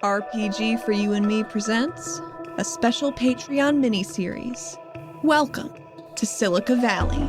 RPG for You and Me presents a special Patreon mini-series. Welcome to Silica Valley.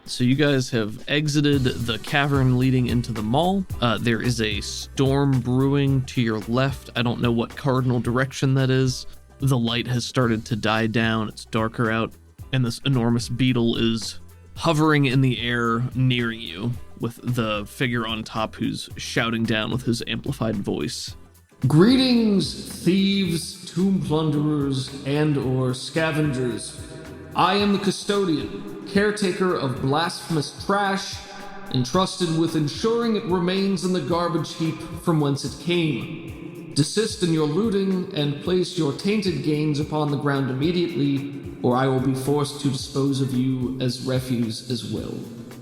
So you guys have exited the cavern leading into the mall. There is a storm brewing to your left. I don't know what cardinal direction that is. The light has started to die down. It's darker out, and this enormous beetle is hovering in the air near you with the figure on top who's shouting down with his amplified voice. Greetings, thieves, tomb plunderers, and/or scavengers. I am the custodian, caretaker of blasphemous trash, entrusted with ensuring it remains in the garbage heap from whence it came. Desist in your looting and place your tainted gains upon the ground immediately, or I will be forced to dispose of you as refuse as well.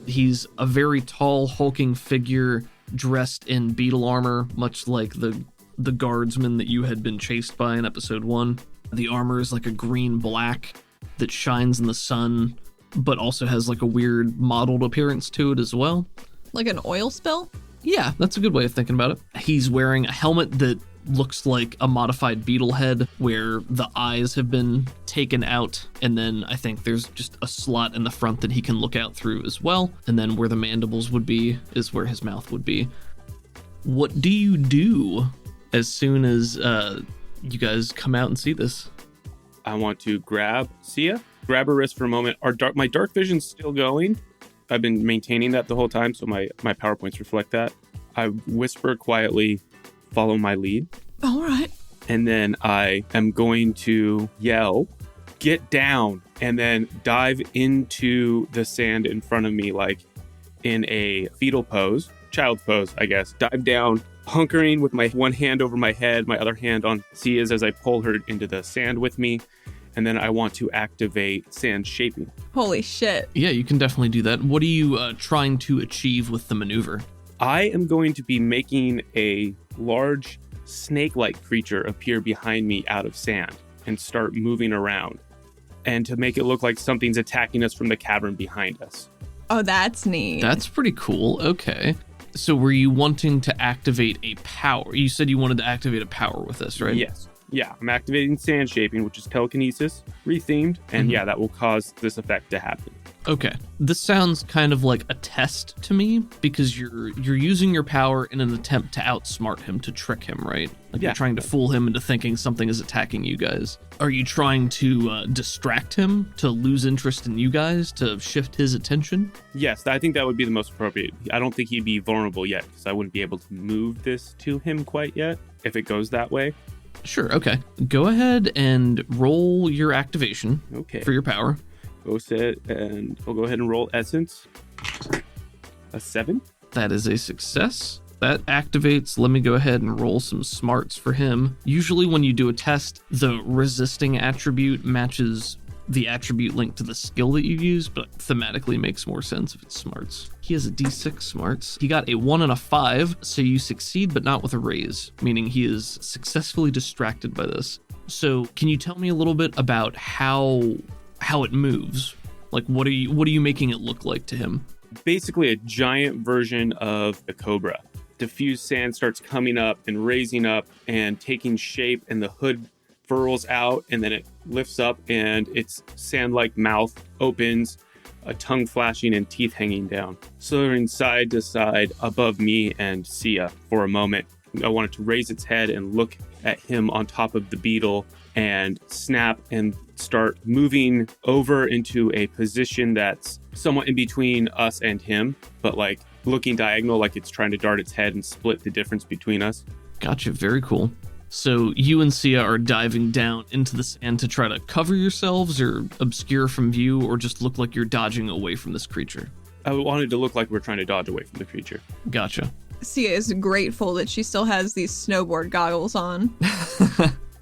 He's a very tall, hulking figure dressed in beetle armor, much like the guardsman that you had been chased by in episode 1. The armor is like a green-black that shines in the sun, but also has like a weird mottled appearance to it as well. Like an oil spill? Yeah, that's a good way of thinking about it. He's wearing a helmet that looks like a modified beetle head where the eyes have been taken out, and then I think there's just a slot in the front that he can look out through as well, and then where the mandibles would be is where his mouth would be. What do you do as soon as you guys come out and see this? I want to grab Sia, grab her wrist for a moment. My dark vision's still going. I've been maintaining that the whole time, so my PowerPoints reflect that. I whisper quietly, follow my lead. All right. And then I am going to yell, get down, and then dive into the sand in front of me, like in a fetal pose, child's pose, I guess. Dive down, hunkering with my one hand over my head, my other hand on Sia's as I pull her into the sand with me. And then I want to activate sand shaping. Holy shit. Yeah, you can definitely do that. What are you trying to achieve with the maneuver? I am going to be making a large snake-like creature appear behind me out of sand and start moving around, and to make it look like something's attacking us from the cavern behind us. Oh, that's neat. That's pretty cool. Okay. So were you wanting to activate a power? You said you wanted to activate a power with this, right? Yes. Yeah, I'm activating sand shaping, which is telekinesis, rethemed, and yeah, that will cause this effect to happen. Okay. This sounds kind of like a test to me, because you're using your power in an attempt to outsmart him, to trick him, right? Like you're trying to fool him into thinking something is attacking you guys. Are you trying to distract him, to lose interest in you guys, to shift his attention? Yes, I think that would be the most appropriate. I don't think he'd be vulnerable yet, because I wouldn't be able to move this to him quite yet, if it goes that way. Sure, okay. Go ahead and roll your activation for your power. Go set, and I'll go ahead and roll Essence. A 7. That is a success. That activates. Let me go ahead and roll some smarts for him. Usually when you do a test, the resisting attribute matches the attribute linked to the skill that you use, but thematically makes more sense if it's smarts. He has a D6 smarts. He got a 1 and a 5, so you succeed, but not with a raise, meaning he is successfully distracted by this. So can you tell me a little bit about how it moves? Like, what are you making it look like to him? Basically a giant version of a cobra. Diffused sand starts coming up and raising up and taking shape, and the hood furls out, and then it lifts up, and its sand-like mouth opens, a tongue flashing and teeth hanging down, slithering side to side above me and Sia for a moment. I wanted to raise its head and look at him on top of the beetle and snap and start moving over into a position that's somewhat in between us and him, but like looking diagonal, like it's trying to dart its head and split the difference between us. Gotcha, very cool. So you and Sia are diving down into the sand to try to cover yourselves or obscure from view, or just look like you're dodging away from this creature? I wanted to look like we're trying to dodge away from the creature. Gotcha. Sia is grateful that she still has these snowboard goggles on.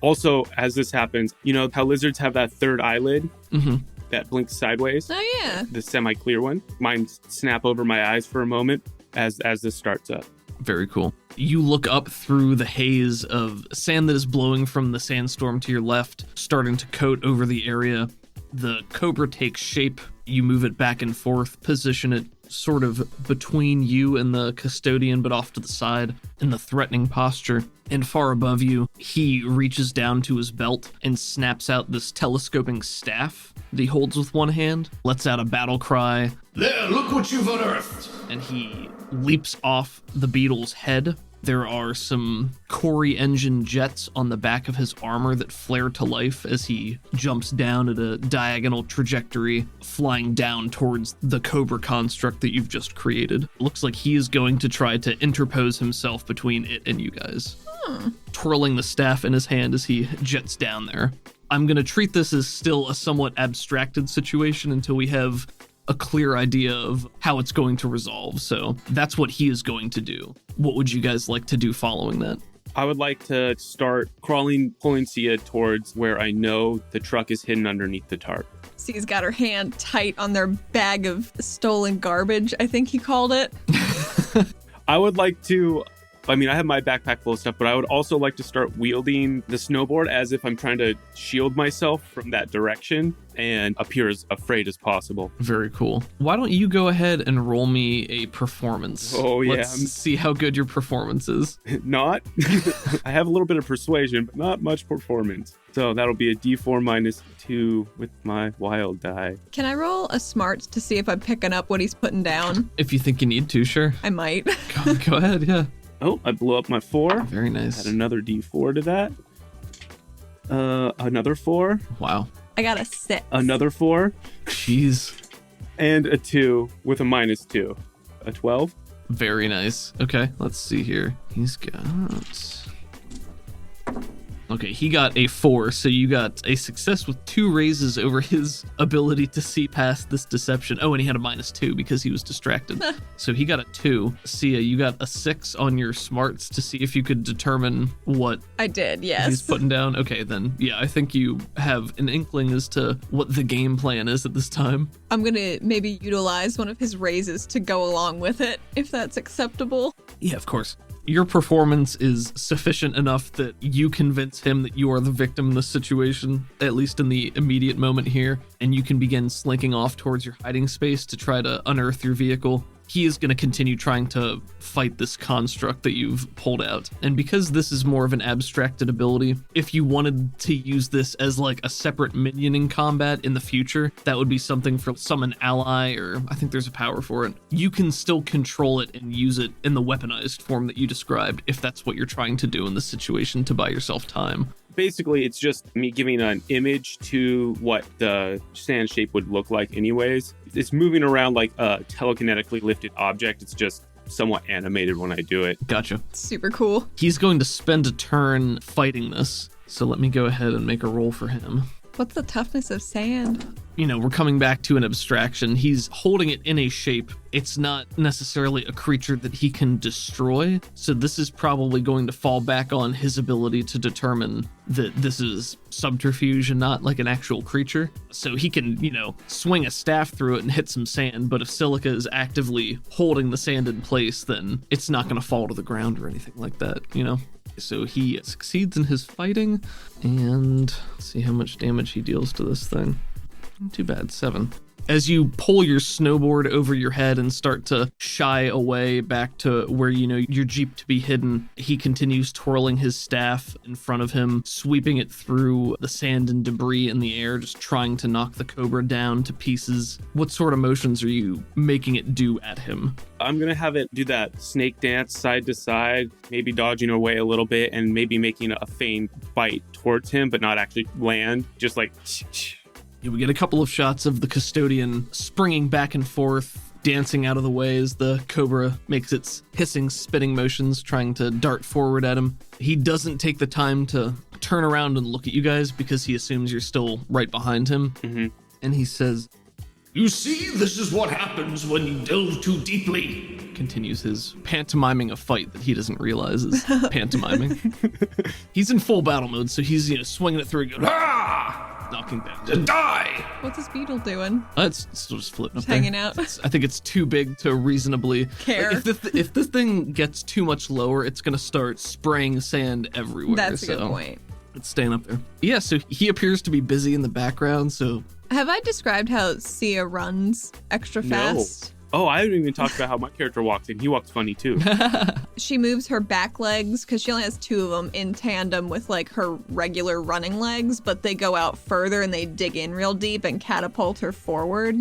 Also, as this happens, you know how lizards have that third eyelid Mm-hmm. that blinks sideways? Oh, yeah. The semi-clear one. Mine snap over my eyes for a moment as this starts up. Very cool. You look up through the haze of sand that is blowing from the sandstorm to your left, starting to coat over the area. The cobra takes shape. You move it back and forth, position it sort of between you and the custodian, but off to the side in the threatening posture. And far above you, he reaches down to his belt and snaps out this telescoping staff that he holds with one hand, lets out a battle cry, There, look what you've unearthed. and he leaps off the beetle's head. There are some Corey engine jets on the back of his armor that flare to life as he jumps down at a diagonal trajectory, flying down towards the Cobra construct that you've just created. Looks like he is going to try to interpose himself between it and you guys, twirling the staff in his hand as he jets down there. I'm going to treat this as still a somewhat abstracted situation until we have a clear idea of how it's going to resolve. So that's what he is going to do. What would you guys like to do following that? I would like to start crawling, pulling Sia towards where I know the truck is hidden underneath the tarp. Sia's got her hand tight on their bag of stolen garbage, I think he called it. I would like to, I mean, I have my backpack full of stuff, but I would also like to start wielding the snowboard as if I'm trying to shield myself from that direction and appear as afraid as possible. Very cool. Why don't you go ahead and roll me a performance? Oh, yeah. Let's see how good your performance is. Not. I have a little bit of persuasion, but not much performance. So that'll be a D4 minus 2 with my wild die. Can I roll a smarts to see if I'm picking up what he's putting down? If you think you need to, sure. I might. Go ahead, yeah. Oh, I blew up my 4. Very nice. Add another D4 to that. Another 4. Wow. I got a 6. Another 4. Jeez. And a 2 with a minus 2. A 12. Very nice. Okay, let's see here. He's got... Okay, he got a 4, so you got a success with 2 raises over his ability to see past this deception. Oh, and he had a minus 2 because he was distracted. So he got a 2. Sia, you got a 6 on your smarts to see if you could determine what I did, yes. he's putting down. Okay, then, yeah, I think you have an inkling as to what the game plan is at this time. I'm gonna maybe utilize one of his raises to go along with it, if that's acceptable. Yeah, of course. Your performance is sufficient enough that you convince him that you are the victim in this situation, at least in the immediate moment here, and you can begin slinking off towards your hiding space to try to unearth your vehicle. He is going to continue trying to fight this construct that you've pulled out. And because this is more of an abstracted ability, if you wanted to use this as like a separate minion in combat in the future, that would be something for summon ally, or I think there's a power for it. You can still control it and use it in the weaponized form that you described, if that's what you're trying to do in this situation to buy yourself time. Basically, it's just me giving an image to what the sand shape would look like anyways. It's moving around like a telekinetically lifted object. It's just somewhat animated when I do it. Gotcha. Super cool. He's going to spend a turn fighting this, so let me go ahead and make a roll for him. What's the toughness of sand? You know, we're coming back to an abstraction. He's holding it in a shape. It's not necessarily a creature that he can destroy. So this is probably going to fall back on his ability to determine that this is subterfuge and not like an actual creature. So he can, you know, swing a staff through it and hit some sand. But if Silica is actively holding the sand in place, then it's not going to fall to the ground or anything like that, you know? So he succeeds in his fighting, and let's see how much damage he deals to this thing. Not too bad, 7. As you pull your snowboard over your head and start to shy away back to where you know your Jeep to be hidden, he continues twirling his staff in front of him, sweeping it through the sand and debris in the air, just trying to knock the Cobra down to pieces. What sort of motions are you making it do at him? I'm going to have it do that snake dance side to side, maybe dodging away a little bit and maybe making a feigned bite towards him, but not actually land, just like... We get a couple of shots of the custodian springing back and forth, dancing out of the way as the Cobra makes its hissing, spitting motions, trying to dart forward at him. He doesn't take the time to turn around and look at you guys because he assumes you're still right behind him. Mm-hmm. And he says, You see, this is what happens when you delve too deeply. continues his pantomiming a fight that he doesn't realize is pantomiming. He's in full battle mode, so he's swinging it through and going, ah! Knocking down. Just die! What's this beetle doing? It's still just floating up there. Hanging out. I think it's too big to reasonably Care. Like, if the thing gets too much lower, it's gonna start spraying sand everywhere. That's a good point. It's staying up there. Yeah, so he appears to be busy in the background, so... Have I described how Sia runs extra fast? Oh, I haven't even talked about how my character walks, and he walks funny too. She moves her back legs because she only has 2 of them in tandem with like her regular running legs, but they go out further and they dig in real deep and catapult her forward.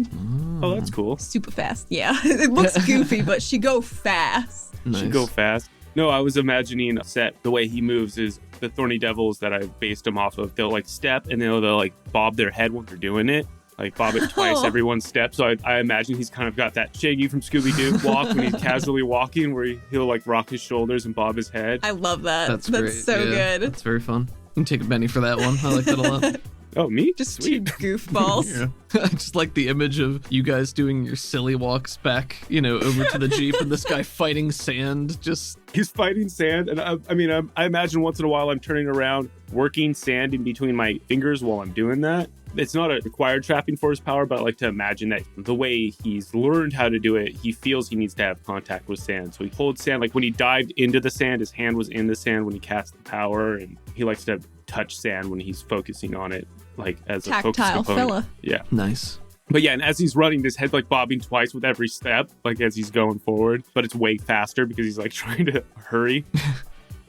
Oh, that's cool. Super fast. Yeah, it looks goofy, but she go fast. Nice. Should go fast. No, I was imagining a set. The way he moves is the Thorny Devils that I based him off of. They'll like step and they'll like bob their head when they're doing it. Like bob it twice every one step. So I imagine he's kind of got that Shaggy from Scooby-Doo walk when he's casually walking, where he'll like rock his shoulders and bob his head. I love that. That's great. So Yeah, good. That's very fun. You can take a Benny for that one. I like that a lot. Oh, me? Just Sweet. 2 goofballs. Yeah. I just like the image of you guys doing your silly walks back, over to the Jeep and this guy fighting sand. Just He's fighting sand, and I imagine once in a while I'm turning around, working sand in between my fingers while I'm doing that. It's not a required trapping force power, but I like to imagine that the way he's learned how to do it, he feels he needs to have contact with sand. So he holds sand, like when he dived into the sand, his hand was in the sand when he cast the power, and he likes to touch sand when he's focusing on it, like as a focus Tactile component. fella. Yeah. nice. But yeah, and as he's running, his head's like bobbing twice with every step, like as he's going forward, but it's way faster because he's like trying to hurry.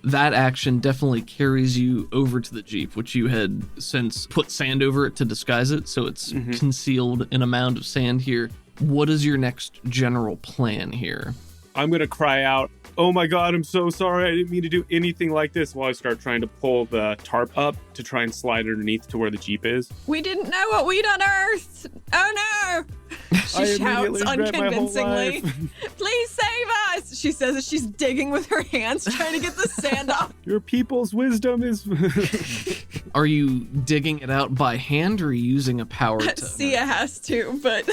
That action definitely carries you over to the Jeep, which you had since put sand over it to disguise it, so it's concealed in a mound of sand here. What is your next general plan here? I'm going to cry out, "Oh my God, I'm so sorry. I didn't mean to do anything like this," while I start trying to pull the tarp up to try and slide underneath to where the Jeep is. We didn't know what we'd unearthed. Oh no! She shouts unconvincingly. Please save us! She says as she's digging with her hands, trying to get the sand off. Your people's wisdom is... Are you digging it out by hand or are you using a power to... Sia has to, but...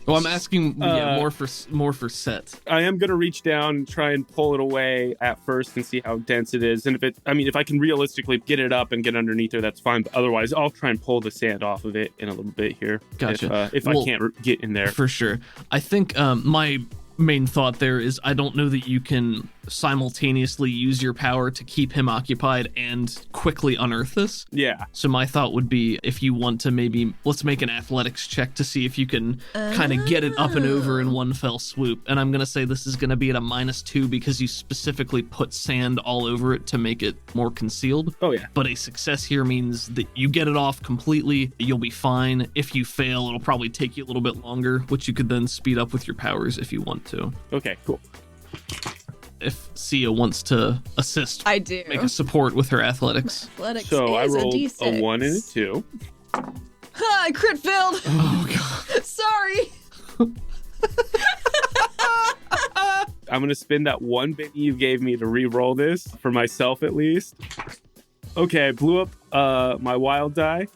Well, I'm asking more for set. I am going to reach down and try and pull it away at first and see how dense it is. And if I can realistically get it up and get underneath there, that's fine. But otherwise, I'll try and pull the sand off of it in a little bit here. Gotcha. If I can't get in there. For sure. I think my main thought there is I don't know that you can simultaneously use your power to keep him occupied and quickly unearth this. Yeah. So my thought would be if you want to maybe let's make an athletics check to see if you can kind of get it up and over in one fell swoop. And I'm going to say this is going to be at a -2 because you specifically put sand all over it to make it more concealed. Oh, yeah. But a success here means that you get it off completely. You'll be fine. If you fail, it'll probably take you a little bit longer, which you could then speed up with your powers if you want to. Okay, cool. If Sia wants to assist, I do. make a support with her athletics. Athletics So I is rolled a D6. a 1 and a 2. I crit failed. Oh, God. Sorry. I'm going to spend that 1 bit you gave me to re-roll this, for myself at least. Okay, I blew up my wild die.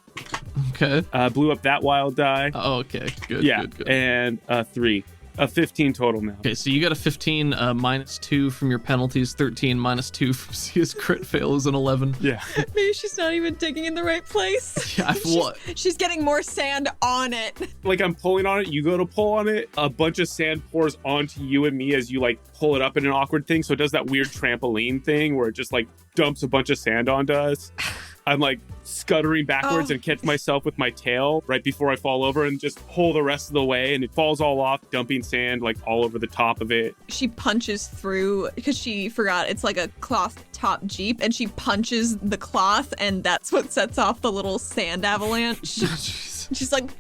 Okay. Blew up that wild die. Oh, okay. Good, Yeah, good. and 3. 15 total now. Okay, so you got a 15, -2 from your penalties, 13, -2 from Sia's crit fail is an 11. Yeah. Maybe she's not even digging in the right place. Yeah, what? She's getting more sand on it. Like I'm pulling on it, you go to pull on it, a bunch of sand pours onto you and me as you like pull it up in an awkward thing. So it does that weird trampoline thing where it just like dumps a bunch of sand onto us. I'm like scuttering backwards and catch myself with my tail right before I fall over and just pull the rest of the way, and it falls all off, dumping sand like all over the top of it. She punches through because she forgot it's like a cloth top Jeep, and she punches the cloth, and that's what sets off the little sand avalanche. She's like,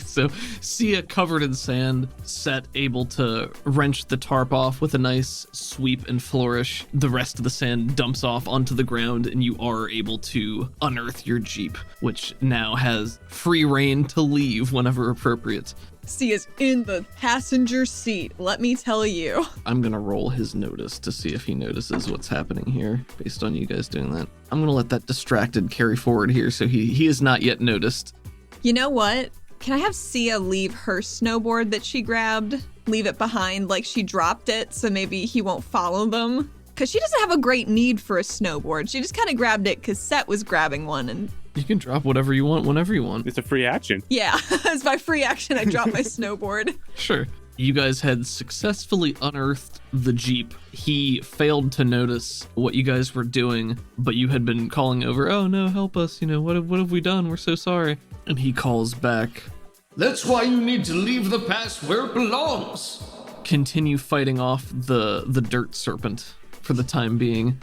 So Sia covered in sand, Set able to wrench the tarp off with a nice sweep and flourish. The rest of the sand dumps off onto the ground and you are able to unearth your Jeep, which now has free reign to leave whenever appropriate. Sia's in the passenger seat, let me tell you. I'm gonna roll his notice to see if he notices what's happening here based on you guys doing that. I'm gonna let that distracted carry forward here so he has not yet noticed. You know what? Can I have Sia leave her snowboard that she grabbed leave it behind, like she dropped it, so maybe he won't follow them. Because she doesn't have a great need for a snowboard. She just kind of grabbed it because Set was grabbing one. And you can drop whatever you want whenever you want. It's a free action. yeah, as my free action, I dropped my snowboard. Sure. You guys had successfully unearthed the Jeep. He failed to notice what you guys were doing, but you had been calling over, oh no, help us, what have we done? We're so sorry. And he calls back, That's why you need to leave the past where it belongs. continue fighting off the dirt serpent for the time being.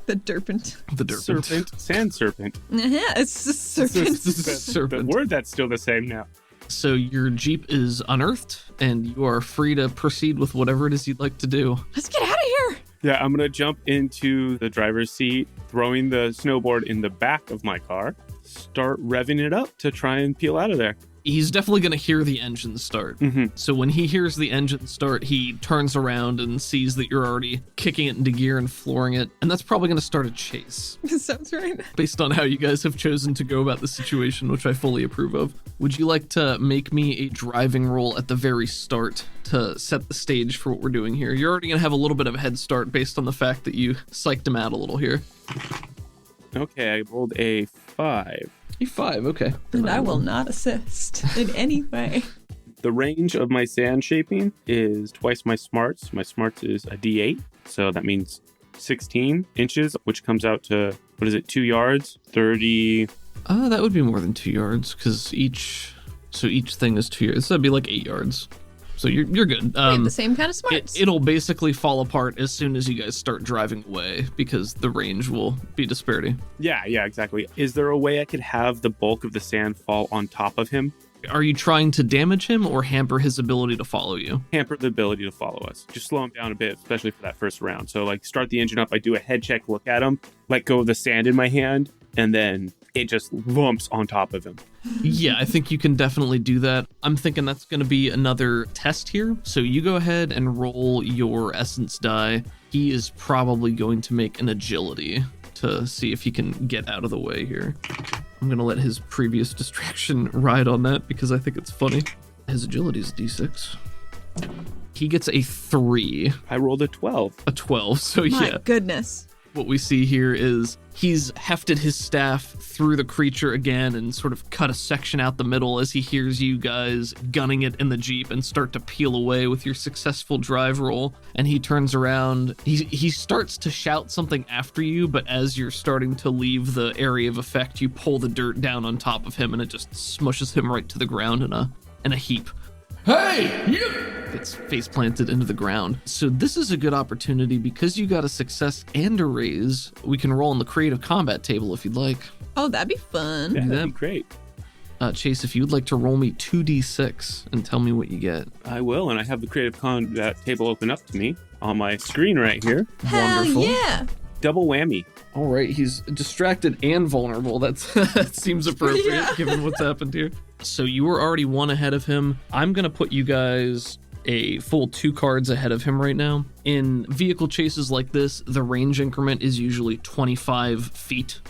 The derpent. The derpent. Serpent, sand serpent. Yeah, it's a serpent. Serpent. The word that's still the same now. So your Jeep is unearthed, and you are free to proceed with whatever it is you'd like to do. Let's get out of here. Yeah, I'm going to jump into the driver's seat, throwing the snowboard in the back of my car, start revving it up to try and peel out of there. He's definitely going to hear the engine start. Mm-hmm. So when he hears the engine start, he turns around and sees that you're already kicking it into gear and flooring it. And that's probably going to start a chase. Sounds right. Based on how you guys have chosen to go about the situation, which I fully approve of. Would you like to make me a driving roll at the very start to set the stage for what we're doing here? You're already going to have a little bit of a head start based on the fact that you psyched him out a little here. Okay, I rolled a 5. E5, okay. And I will not assist in any way. The range of my sand shaping is twice my smarts. My smarts is a D8, so that means 16 inches, which comes out to, 2 yards? 30... That would be more than 2 yards, because each thing is 2 yards. So that'd be like 8 yards. So you're good. We have the same kind of smarts. It'll basically fall apart as soon as you guys start driving away, because the range will be disparity. Yeah, exactly. Is there a way I could have the bulk of the sand fall on top of him? Are you trying to damage him or hamper his ability to follow you? Hamper the ability to follow us. Just slow him down a bit, especially for that first round. So, start the engine up, I do a head check, look at him, let go of the sand in my hand, and then it just lumps on top of him. Yeah, I think you can definitely do that. I'm thinking that's going to be another test here. So you go ahead and roll your essence die. He is probably going to make an agility to see if he can get out of the way here. I'm going to let his previous distraction ride on that because I think it's funny. His agility is D6. He gets a 3. I rolled a 12. A 12, so My yeah. goodness. What we see here is he's hefted his staff through the creature again and sort of cut a section out the middle as he hears you guys gunning it in the Jeep and start to peel away with your successful drive roll. And he turns around. He starts to shout something after you, but as you're starting to leave the area of effect, you pull the dirt down on top of him and it just smushes him right to the ground in a heap. Hey, you! Gets face planted into the ground. So this is a good opportunity because you got a success and a raise. We can roll on the creative combat table if you'd like. Oh, that'd be fun. Yeah, that'd be great. Chase, if you'd like to roll me 2d6 and tell me what you get. I will, and I have the creative combat table open up to me on my screen right here. Hell Wonderful. yeah. Double whammy. All right, he's distracted and vulnerable. That seems appropriate Yeah. given what's happened here. So you were already one ahead of him. I'm going to put you guys a full 2 cards ahead of him right now. In vehicle chases like this, the range increment is usually 25 feet,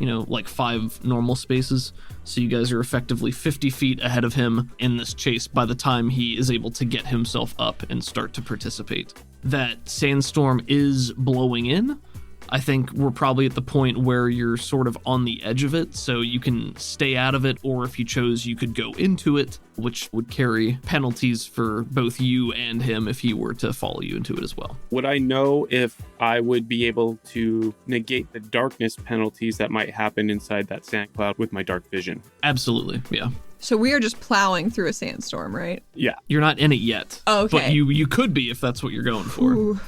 like 5 normal spaces. So you guys are effectively 50 feet ahead of him in this chase by the time he is able to get himself up and start to participate. That sandstorm is blowing in. I think we're probably at the point where you're sort of on the edge of it, so you can stay out of it, or if you chose, you could go into it, which would carry penalties for both you and him if he were to follow you into it as well. Would I know if I would be able to negate the darkness penalties that might happen inside that sand cloud with my dark vision? Absolutely, yeah. So we are just plowing through a sandstorm, right? Yeah. You're not in it yet. Oh, okay. But you could be if that's what you're going for. Ooh.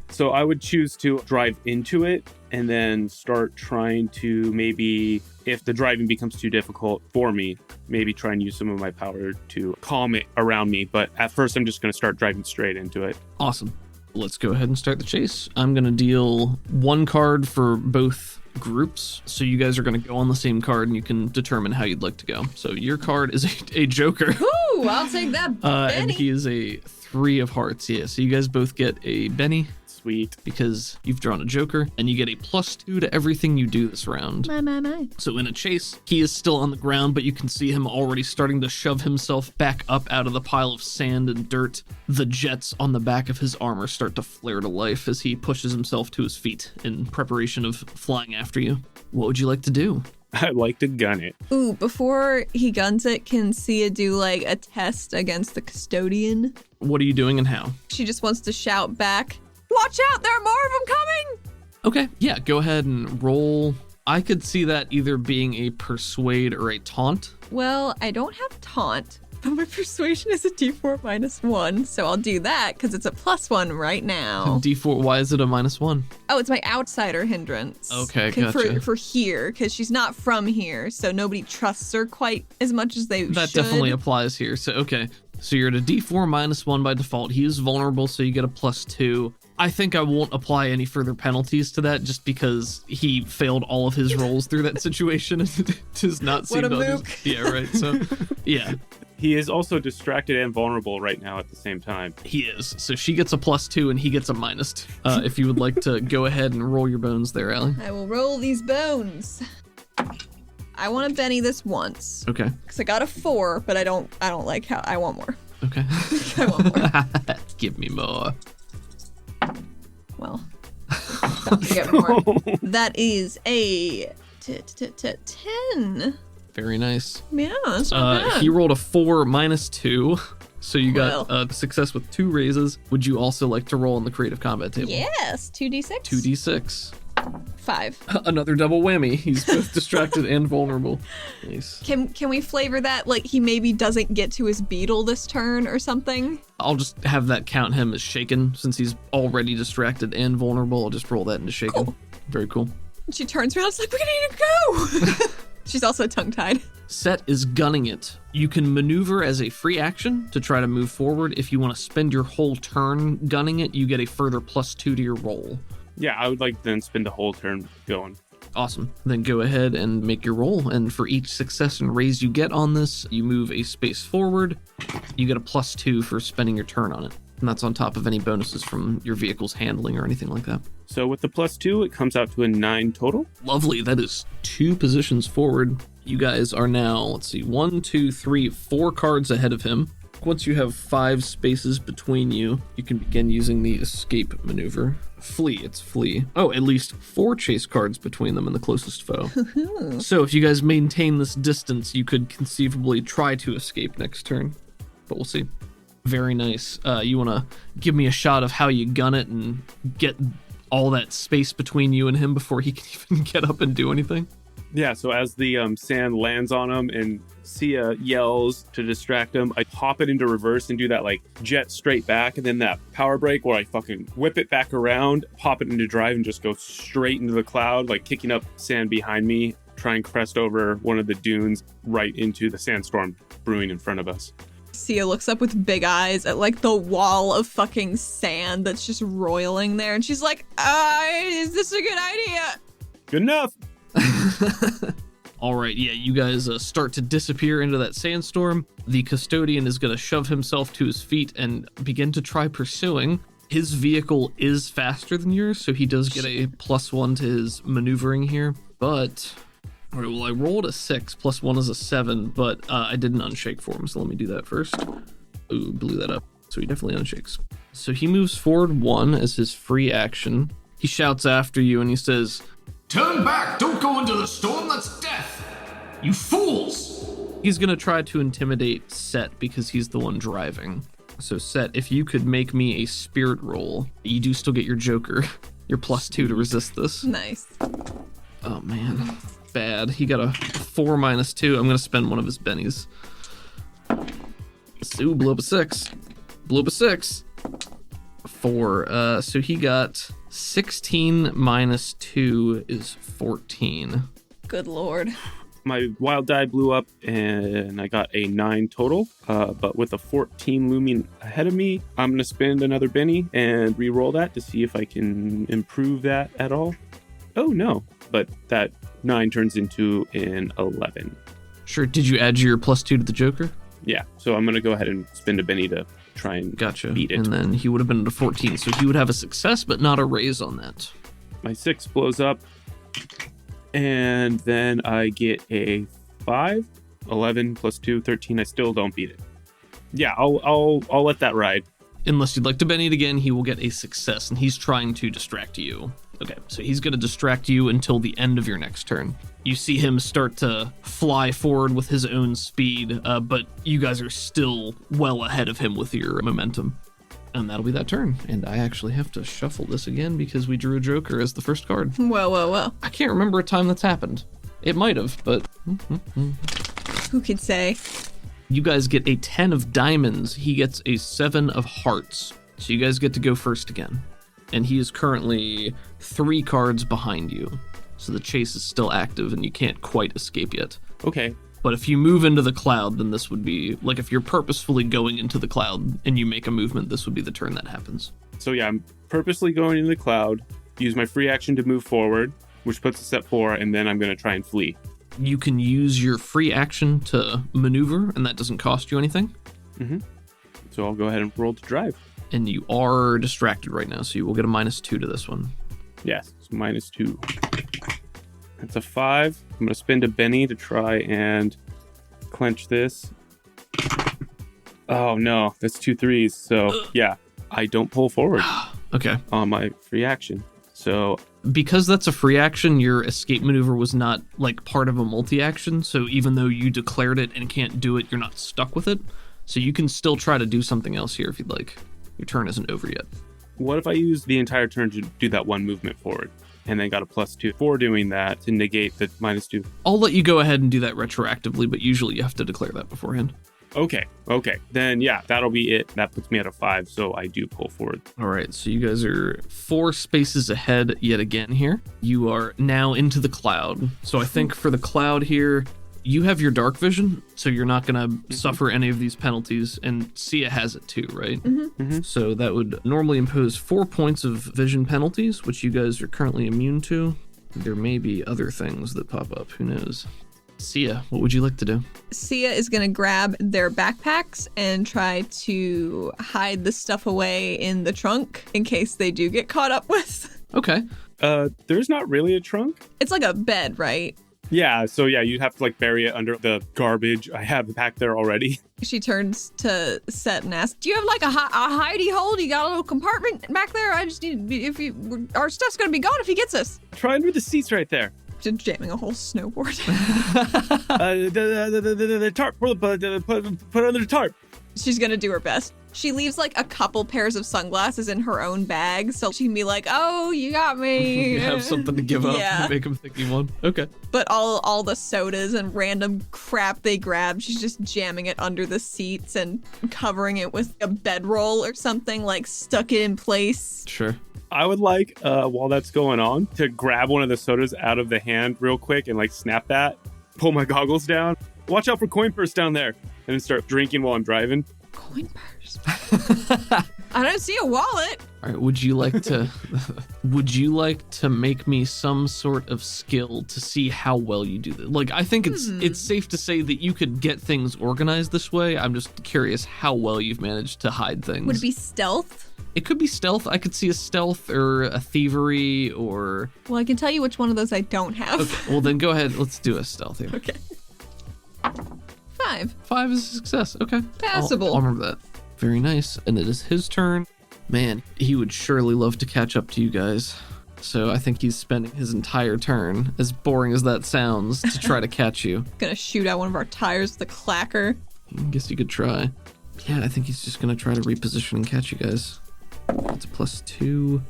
So I would choose to drive into it and then start trying to maybe, if the driving becomes too difficult for me, maybe try and use some of my power to calm it around me. But at first, I'm just going to start driving straight into it. Awesome. Let's go ahead and start the chase. I'm going to deal 1 card for both groups. So you guys are going to go on the same card and you can determine how you'd like to go. So your card is a Joker. Ooh, I'll take that. And Benny. he is a 3 of hearts. Yeah, so you guys both get a Benny. Sweet. Because you've drawn a joker, and you get a +2 to everything you do this round. My. So in a chase, he is still on the ground, but you can see him already starting to shove himself back up out of the pile of sand and dirt. The jets on the back of his armor start to flare to life as he pushes himself to his feet in preparation of flying after you. What would you like to do? I'd like to gun it. Ooh, before he guns it, can Sia do like a test against the custodian? What are you doing and how? She just wants to shout back, "Watch out, there are more of them coming!" Okay, yeah, go ahead and roll. I could see that either being a persuade or a taunt. Well, I don't have taunt, but my persuasion is a D4 -1, so I'll do that because it's a +1 right now. D4, why is it a -1? Oh, it's my outsider hindrance. Okay, gotcha. For here, because she's not from here, so nobody trusts her quite as much as they That should. definitely applies here. So, okay. So you're at a D4 -1 by default. He is vulnerable, so you get a +2. I think I won't apply any further penalties to that just because he failed all of his rolls through that situation and does not seem What a to mook. Yeah, right. So, yeah, He is also distracted and vulnerable right now at the same time. he is. So she gets a +2 and he gets a -2. If you would like to go ahead and roll your bones there, Allie. I will roll these bones. I want to Benny this once. Okay. Because I got a 4, but I don't like how I want more. Okay. I want more. Give me more. Well, don't get more. That is a 10. Very nice. Yeah, that's not bad. He rolled a 4 -2. So you got Well. success with 2 raises. Would you also like to roll on the creative combat table? Yes, 2d6. 2d6. 5. Another double whammy. He's both distracted and vulnerable. Nice. Can we flavor that like he maybe doesn't get to his beetle this turn or something? I'll just have that count him as shaken since he's already distracted and vulnerable. I'll just roll that into shaken. Cool. Very cool. And she turns around, it's like, we need to go. She's also tongue-tied. Set is gunning it. You can maneuver as a free action to try to move forward. If you want to spend your whole turn gunning it, you get a further +2 to your roll. Yeah, I would like to then spend the whole turn going. Awesome. Then go ahead and make your roll. And for each success and raise you get on this, you move a space forward. You get a +2 for spending your turn on it. And that's on top of any bonuses from your vehicle's handling or anything like that. So with the +2, it comes out to a 9 total. Lovely. That is 2 positions forward. You guys are now, let's see, 1, 2, 3, 4 cards ahead of him. Once you have 5 spaces between you, you can begin using the escape maneuver. Flee, it's flee. Oh, at least 4 chase cards between them and the closest foe. So if you guys maintain this distance, you could conceivably try to escape next turn. But we'll see. Very nice. You want to give me a shot of how you gun it and get all that space between you and him before he can even get up and do anything? Yeah, so as the sand lands on him and Sia yells to distract him, I pop it into reverse and do that like jet straight back, and then that power brake where I fucking whip it back around, pop it into drive, and just go straight into the cloud, like kicking up sand behind me, try and crest over one of the dunes right into the sandstorm brewing in front of us. Sia looks up with big eyes at like the wall of fucking sand that's just roiling there, and she's like, is this a good idea? Good enough. All right, yeah, you guys start to disappear into that sandstorm. The custodian is going to shove himself to his feet and begin to try pursuing. His vehicle is faster than yours, so he does get a +1 to his maneuvering here. But, all right, well, I rolled a 6, +1 is a 7, but I didn't unshake for him, so let me do that first. Ooh, blew that up. So he definitely unshakes. So he moves forward 1 as his free action. He shouts after you and he says, Turn back! Don't go into the storm! That's death! You fools! he's going to try to intimidate Set because he's the one driving. So Set, if you could make me a spirit roll, you do still get your Joker. Your +2 to resist this. Nice. Oh man, bad. He got a 4 -2. I'm going to spend one of his bennies. Ooh, blew up a 6. Blew up a 6. 4. So he got 16 -2 is 14. Good lord. My wild die blew up and I got a 9 total. But with a 14 looming ahead of me, I'm going to spend another Benny and re-roll that to see if I can improve that at all. Oh, no. But that 9 turns into an 11. Sure. Did you add your +2 to the Joker? Yeah, so I'm going to go ahead and spend a Benny to try and Gotcha. beat it. And then he would have been at a 14, so he would have a success, but not a raise on that. My 6 blows up, and then I get a 5, 11 plus 2, 13. I still don't beat it. Yeah, I'll let that ride. Unless you'd like to Benny it again, he will get a success, and he's trying to distract you. Okay, so he's going to distract you until the end of your next turn. You see him start to fly forward with his own speed, but you guys are still well ahead of him with your momentum. And that'll be that turn. And I actually have to shuffle this again because we drew a Joker as the first card. Whoa. I can't remember a time that's happened. It might have, but... Who could say? You guys get a 10 of diamonds. He gets a 7 of hearts. So you guys get to go first again. And he is currently 3 cards behind you. So the chase is still active and you can't quite escape yet. Okay. But if you move into the cloud, then this would be, like if you're purposefully going into the cloud and you make a movement, this would be the turn that happens. So yeah, I'm purposely going into the cloud, use my free action to move forward, which puts us at 4, and then I'm going to try and flee. You can use your free action to maneuver, and that doesn't cost you anything. Mm-hmm. So I'll go ahead and roll to drive. And you are distracted right now, so you will get a -2 to this one. Yes, so -2. That's a 5. I'm going to spend a Benny to try and clench this. Oh no, that's 2 3s. So yeah, I don't pull forward Okay. on my free action. So Because that's a free action, your escape maneuver was not like part of a multi-action, so even though you declared it and can't do it, you're not stuck with it. So you can still try to do something else here if you'd like. Your turn isn't over yet. what if I use the entire turn to do that one movement forward and then got a +2 for doing that to negate the -2? I'll let you go ahead and do that retroactively, but usually you have to declare that beforehand. Okay. Then yeah, that'll be it. That puts me at a 5, so I do pull forward. All right, so you guys are 4 spaces ahead yet again here. You are now into the cloud. So I think for the cloud here, you have your dark vision, so you're not going to suffer any of these penalties, and Sia has it too, right? So that would normally impose 4 points of vision penalties, which you guys are currently immune to. There may be other things that pop up, who knows? Sia, what would you like to do? Sia is going to grab their backpacks and try to hide the stuff away in the trunk in case they do get caught up with. Okay. There's not really a trunk. It's like a bed, right? Yeah, so yeah, you'd have to like bury it under the garbage I have back there already. She turns to Set and asks, "Do you have like a hidey hole? You got a little compartment back there? I just need our stuff's gonna be gone if he gets us." Try under the seats right there. Just jamming a whole snowboard. The tarp. Put it under the tarp. She's gonna do her best. She leaves like a couple pairs of sunglasses in her own bag, so she can be like, "Oh, you got me." You have something to give up. Yeah. Make him think you won. Okay. But all the sodas and random crap they grab, she's just jamming it under the seats and covering it with a bedroll or something, like stuck it in place. Sure. I would like, while that's going on, to grab one of the sodas out of the hand real quick and like snap that, pull my goggles down. Watch out for coin purse down there, and then start drinking while I'm driving. Coin purse. I don't see a wallet. All right, would you like to make me some sort of skill to see how well you do this? Like, I think it's safe to say that you could get things organized this way. I'm just curious how well you've managed to hide things. Would it be stealth? It could be stealth. I could see a stealth or a thievery or... Well, I can tell you which one of those I don't have. Okay, well then go ahead. Let's do a stealth here. Okay. 5. 5 is a success. Okay. Passable. I'll remember that. Very nice. And it is his turn. Man, he would surely love to catch up to you guys. So I think he's spending his entire turn, as boring as that sounds, to try to catch you. Gonna shoot out one of our tires with the clacker. I guess you could try. Yeah, I think he's just gonna try to reposition and catch you guys. It's a +2.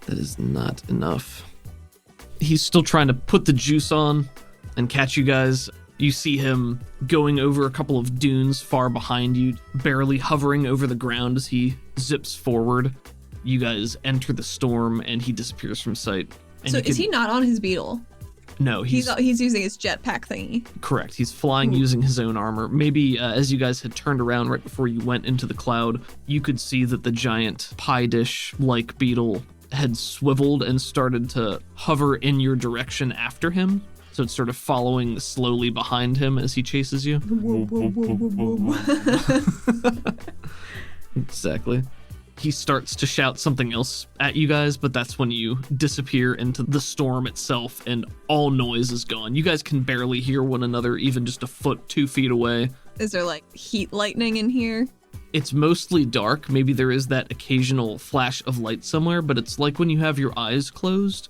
That is not enough. He's still trying to put the juice on and catch you guys. You see him going over a couple of dunes far behind you, barely hovering over the ground as he zips forward. You guys enter the storm and he disappears from sight. And So is he not on his beetle? No, He's using his jetpack thingy. correct. He's flying using his own armor. Maybe as you guys had turned around right before you went into the cloud, you could see that the giant pie dish-like beetle had swiveled and started to hover in your direction after him. So it's sort of following slowly behind him as he chases you. Exactly. He starts to shout something else at you guys, but that's when you disappear into the storm itself and all noise is gone. You guys can barely hear one another, even just a foot, 2 feet away. Is there like heat lightning in here? It's mostly dark. Maybe there is that occasional flash of light somewhere, but it's like when you have your eyes closed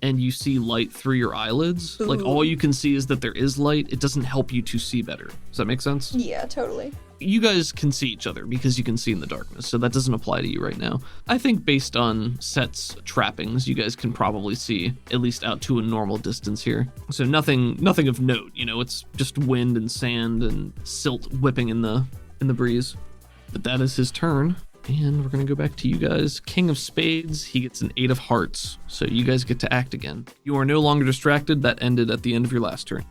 and you see light through your eyelids. Ooh. Like all you can see is that there is light. It doesn't help you to see better. Does that make sense? Yeah, totally. You guys can see each other because you can see in the darkness, so that doesn't apply to you right now. I think based on Set's trappings, you guys can probably see at least out to a normal distance here. So nothing of note, it's just wind and sand and silt whipping in the breeze. But that is his turn, and we're gonna go back to you guys. King of Spades, he gets an 8 of Hearts, so you guys get to act again. You are no longer distracted. That ended at the end of your last turn.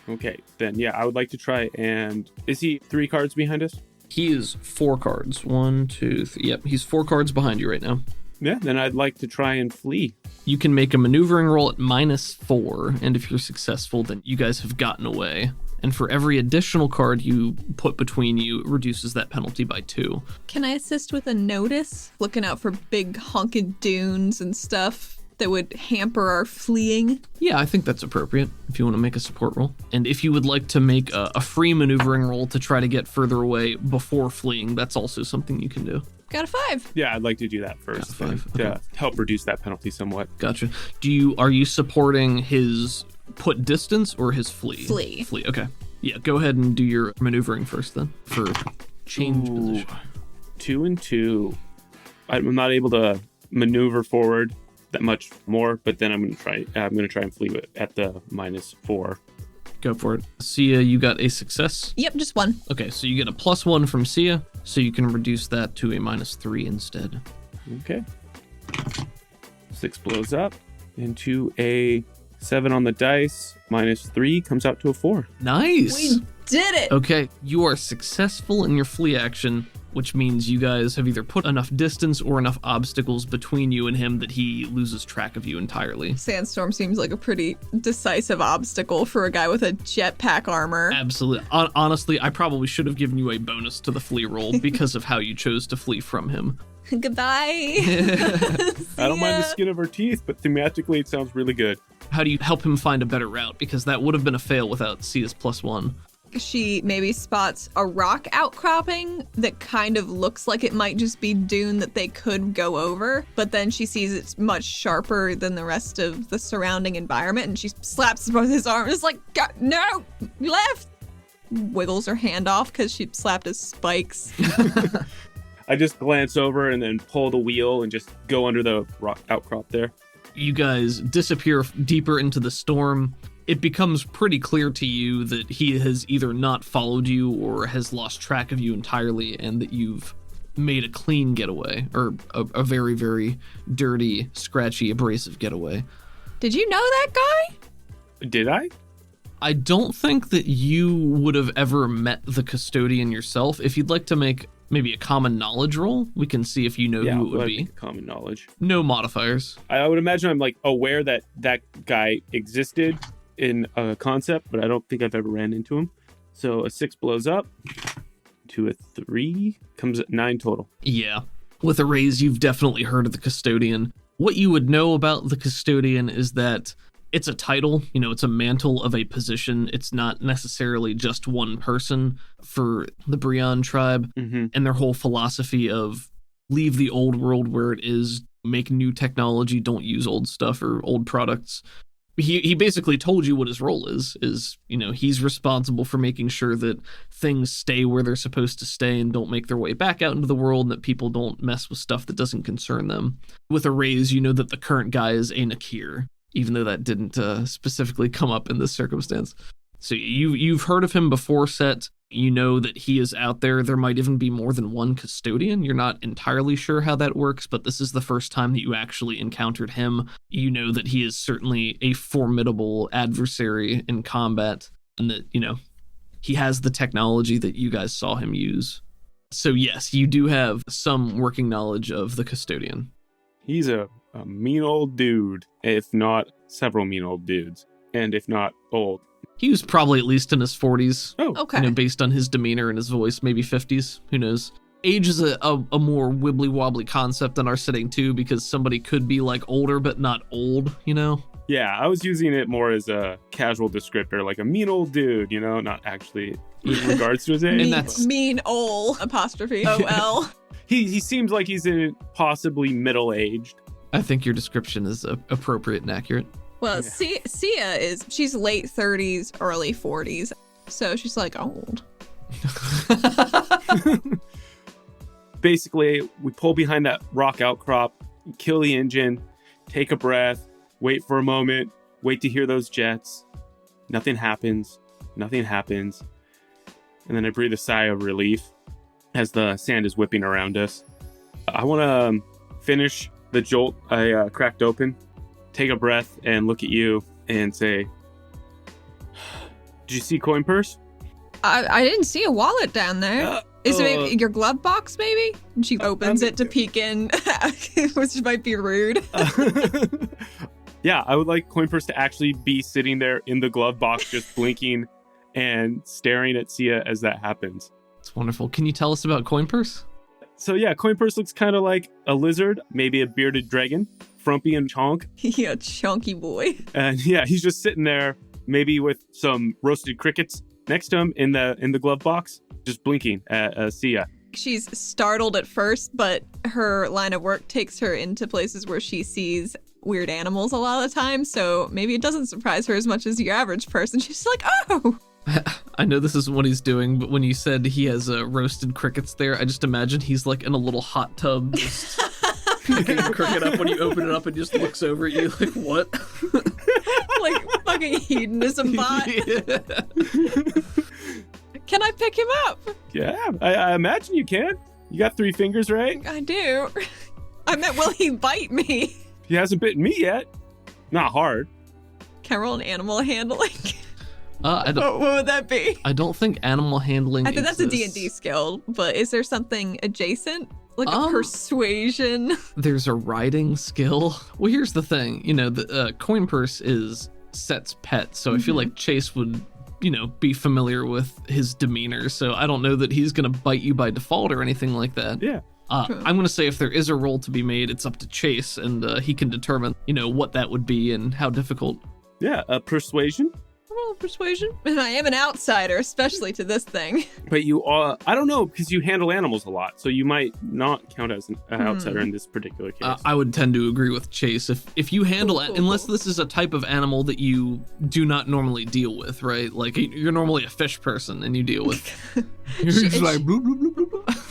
Okay, then yeah, I would like to try and... Is he 3 cards behind us? He is 4 cards. 1, 2, 3. Yep, he's 4 cards behind you right now. Yeah, then I'd like to try and flee. You can make a maneuvering roll at -4, and if you're successful, then you guys have gotten away. And for every additional card you put between you, it reduces that penalty by 2. Can I assist with a notice? Looking out for big honking dunes and stuff that would hamper our fleeing? Yeah, I think that's appropriate if you want to make a support roll. And if you would like to make a free maneuvering roll to try to get further away before fleeing, that's also something you can do. Got a 5. Yeah, I'd like to do that first. Got a 5, To okay. help reduce that penalty somewhat. Gotcha. Are you supporting his put distance or his flee? Flee. Flee, okay. Yeah, go ahead and do your maneuvering first then for change position. 2 and 2. I'm not able to maneuver forward that much more, but then I'm gonna try and flee at the -4. Go for it. Sia, you got a success. Yep, just 1. Okay, so you get a +1 from Sia, so you can reduce that to a -3 instead. Okay. 6 blows up into a 7 on the dice. -3 comes out to a 4. Nice. We did it! Okay, you are successful in your flee action, which means you guys have either put enough distance or enough obstacles between you and him that he loses track of you entirely. Sandstorm seems like a pretty decisive obstacle for a guy with a jetpack armor. Absolutely. Honestly, I probably should have given you a bonus to the flee roll because of how you chose to flee from him. Goodbye. I don't mind the skin of her teeth, but thematically it sounds really good. How do you help him find a better route? Because that would have been a fail without Sia's +1. She maybe spots a rock outcropping that kind of looks like it might just be dune that they could go over, but then she sees it's much sharper than the rest of the surrounding environment, and she slaps both his arms. It's like, no, left! Wiggles her hand off because she slapped his spikes. I just glance over and then pull the wheel and just go under the rock outcrop there. You guys disappear deeper into the storm. It becomes pretty clear to you that he has either not followed you or has lost track of you entirely, and that you've made a clean getaway, or a very, very dirty, scratchy, abrasive getaway. Did you know that guy? Did I? I don't think that you would have ever met the custodian yourself. If you'd like to make maybe a common knowledge roll, we can see if you know who it would be. Common knowledge. No modifiers. I would imagine I'm like aware that that guy existed in a concept, but I don't think I've ever ran into him. So a 6 blows up to a 3, comes at 9 total. Yeah. With a raise, you've definitely heard of the custodian. What you would know about the custodian is that it's a title, it's a mantle of a position. It's not necessarily just one person for the Breon tribe and their whole philosophy of leave the old world where it is, make new technology, don't use old stuff or old products. He basically told you what his role is, he's responsible for making sure that things stay where they're supposed to stay and don't make their way back out into the world, and that people don't mess with stuff that doesn't concern them. With a raise, you know that the current guy is a Nakir, even though that didn't specifically come up in this circumstance. So you've heard of him before, Set. You know that he is out there. There might even be more than one custodian. You're not entirely sure how that works, but this is the first time that you actually encountered him. You know that he is certainly a formidable adversary in combat, and that, he has the technology that you guys saw him use. So yes, you do have some working knowledge of the custodian. He's a mean old dude, if not several mean old dudes, and if not old. He was probably at least in his 40s. Oh, okay. Based on his demeanor and his voice, maybe 50s. Who knows? age is a more wibbly wobbly concept in our setting too, because somebody could be like older but not old, you know? Yeah, I was using it more as a casual descriptor, like a mean old dude, you know, not actually in regards to his age. And that's mean ol apostrophe OL. He seems like he's in possibly middle-aged. I think your description is appropriate and accurate. Well, Sia she's late 30s, early 40s. So she's like old. Basically, we pull behind that rock outcrop, kill the engine, take a breath, wait for a moment, wait to hear those jets. Nothing happens. And then I breathe a sigh of relief as the sand is whipping around us. I want to finish the jolt I cracked open, take a breath, and look at you and say, did you see coin purse? I didn't see a wallet down there. Is it maybe your glove box, maybe? And she opens it to peek in, which might be rude. Yeah, I would like coin purse to actually be sitting there in the glove box, just blinking and staring at Sia as that happens. It's wonderful. Can you tell us about coin purse? So yeah, coin purse looks kind of like a lizard, maybe a bearded dragon, frumpy and chonk. Yeah, chunky boy. And yeah, he's just sitting there, maybe with some roasted crickets next to him in the glove box, just blinking at Sia. She's startled at first, but her line of work takes her into places where she sees weird animals a lot of the time, so maybe it doesn't surprise her as much as your average person. She's like, oh! I know this isn't what he's doing, but when you said he has roasted crickets there, I just imagine he's like in a little hot tub, just picking a cricket up when you open it up and just looks over at you like, what? Like fucking hedonism bot. Yeah. Can I pick him up? Yeah, I imagine you can. You got 3 fingers, right? I do. I meant, will he bite me? He hasn't bitten me yet. Not hard. Can I roll an animal handling? I don't, What would that be? I don't think animal handling I think that's a exists. D&D skill, but is there something adjacent? Like a persuasion? There's a riding skill. Well, here's the thing. You know, the coin purse is Set's pet, so I feel like Chase would, you know, be familiar with his demeanor, so I don't know that he's going to bite you by default or anything like that. Yeah. I'm going to say if there is a roll to be made, it's up to Chase, and he can determine, you know, what that would be and how difficult. Yeah, persuasion. Roll persuasion. And I am an outsider, especially to this thing. But you are, I don't know, because you handle animals a lot, so you might not count as an outsider in this particular case. I would tend to agree with Chase. If you handle it, unless this is a type of animal that you do not normally deal with, right? Like you're normally a fish person and you deal with. You're just like bloop, bloop, bloop, bloop, bloop.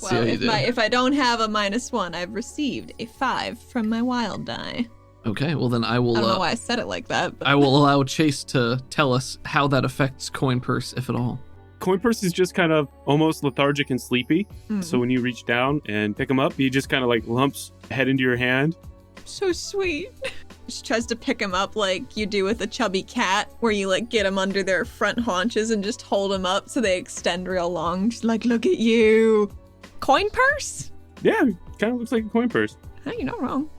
Well, if I don't have a -1, I've received a 5 from my wild die. Okay, well then I will. I don't know why I said it like that. But... I will allow Chase to tell us how that affects coin purse, if at all. Coin purse is just kind of almost lethargic and sleepy. So when you reach down and pick him up, he just kind of like lumps head into your hand. So sweet. She tries to pick him up like you do with a chubby cat, where you like get them under their front haunches and just hold them up so they extend real long. She's like, look at you. Coin purse? Yeah, kind of looks like a coin purse. Hey, you're not wrong.